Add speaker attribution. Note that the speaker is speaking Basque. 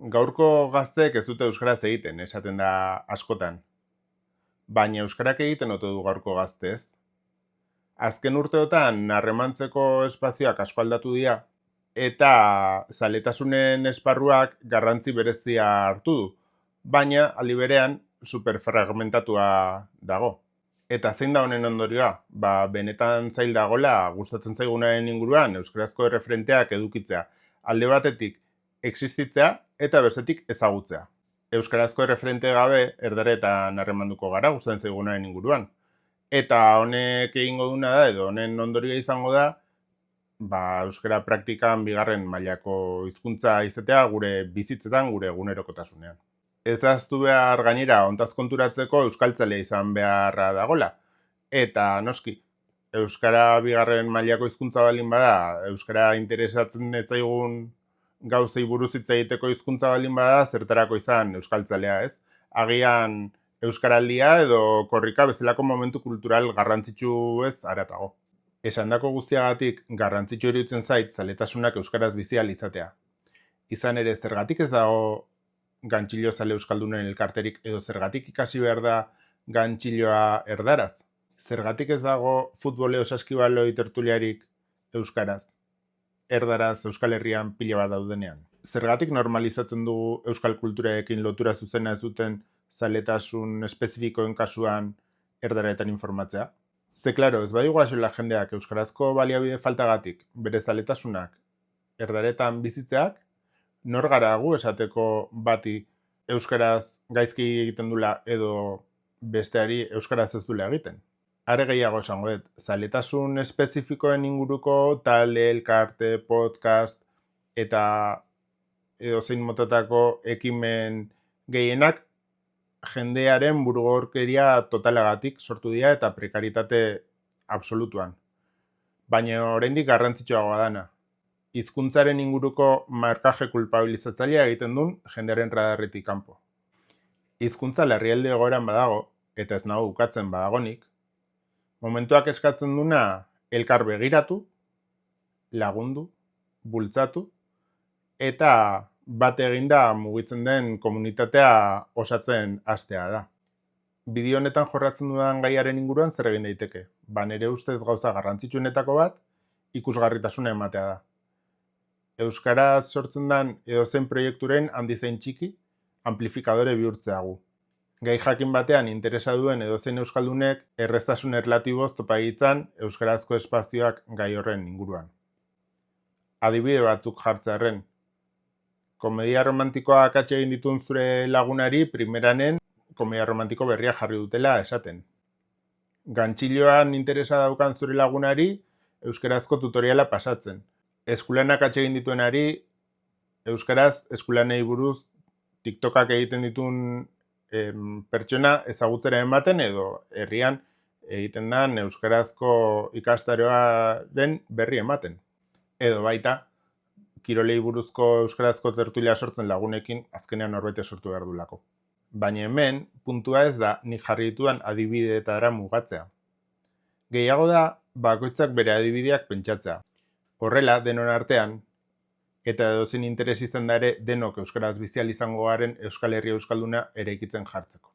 Speaker 1: Gaurko gazteek ez dute euskaraz egiten, esaten da askotan. Baina euskarak egiten ote du gaurko gaztez? Azken urteotan harremantzeko espazioak asko aldatu dira eta zaletasunen esparruak garrantzi berezia hartu du, baina aldi berean superfragmentatua dago. Eta zein da honen ondorioa? Benetan zail dagola gustatzen zaigunaren inguruan euskarazko erreferenteak edukitzea. Alde batetik existitzea eta bestetik ezagutzea. Euskarazko erreferente gabe erdaretan harremanduko gara gustatzen zaigunaren inguruan. Eta honek egingo duna da edo honen ondorioa izango da euskara praktikan bigarren mailako hizkuntza izatea gure bizitzetan, gure egunerokotasunean. Ez ahaztu behar gainera hontaz konturatzeko euskaltzalea izan beharra dagola. Eta noski, euskara bigarren mailako hizkuntza baldin bada, euskara interesatzen ez zaigun gauzei buruz hitz egiteko hizkuntza baldin bada, zertarako izan euskaltzalea, ez? Agian euskaraldia edo korrika bezalako momentu kultural garrantzitsu ez haratago. Esandako guztiagatik garrantzitsu iruditzen zait zaletasunak euskaraz bizi ahal izatea. Izan ere, zergatik ez dago gantxilo zale euskaldunen elkarterik edo zergatik ikasi behar da gantxiloa erdaraz? Zergatik ez dago futboleo saskibaloi tertuliarik euskaraz? Erdaraz Euskal Herrian pila bat daudenean. Zergatik normalizatzen dugu euskal kulturarekin lotura zuzena ez duten zaletasun espezifikoen kasuan erdaretan informatzea? Ze klaro, ez badigu asola jendeak euskarazko baliabide faltagatik bere zaletasunak erdaretan bizitzeak, nor gara gu esateko bati euskaraz gaizki egiten dula edo besteari euskaraz ez dula egiten? Are gehiago esango dut, zaletasun espezifikoen inguruko talde, elkarte, podcast eta edozein motatako ekimen gehienak jendearen burugorkeria totalagatik sortu dira eta prekaritate absolutuan. Baina oraindik garrantzitsuagoa dana. Hizkuntzaren inguruko markaje kulpabilizatzailea egiten duen jendearen radarretik kanpo. Hizkuntza larrialdi egoeran badago, eta ez nago ukatzen badagonik, momentuak eskatzen duna elkar begiratu, lagundu, bultzatu, eta bat eginda mugitzen den komunitatea osatzen hastea da. Bideo honetan jorratzen dudan gaiaren inguruan zer egin daiteke? Nere ustez gauza garrantzitsuenetako bat, ikusgarritasuna ematea da. Euskaraz sortzen den edozein proiekturen handi zein txiki, amplifikadore bihurtzea gu. Gai jakin batean interesa duen edozein euskaldunek erreztasun erlatiboz topa ditzan euskarazko espazioak gai horren inguruan. Adibide batzuk jartzearren. Komedia romantikoa akatse egin ditun zure lagunari primeranen komedia romantiko berria jarri dutela esaten. Gantxiloan interesa daukan zure lagunari euskarazko tutoriala pasatzen. Eskulanak akatse egin dituenari euskaraz eskulanei buruz TikTokak egiten dituen pertsona ezagutzera ematen edo herrian egiten den euskarazko ikastaroaren berri ematen. Edo baita, kirolei buruzko euskarazko tertulia sortzen lagunekin azkenean norbete sortu behar dulako. Baina hemen, puntua ez da nik jarri ditudan adibideetara mugatzea. Gehiago da, bakoitzak bere adibideak pentsatzea. Horrela, denon artean, eta edozein interes izan da ere denok euskaraz bizi ahal izango garen Euskal Herria euskalduna eraikitzen jartzeko.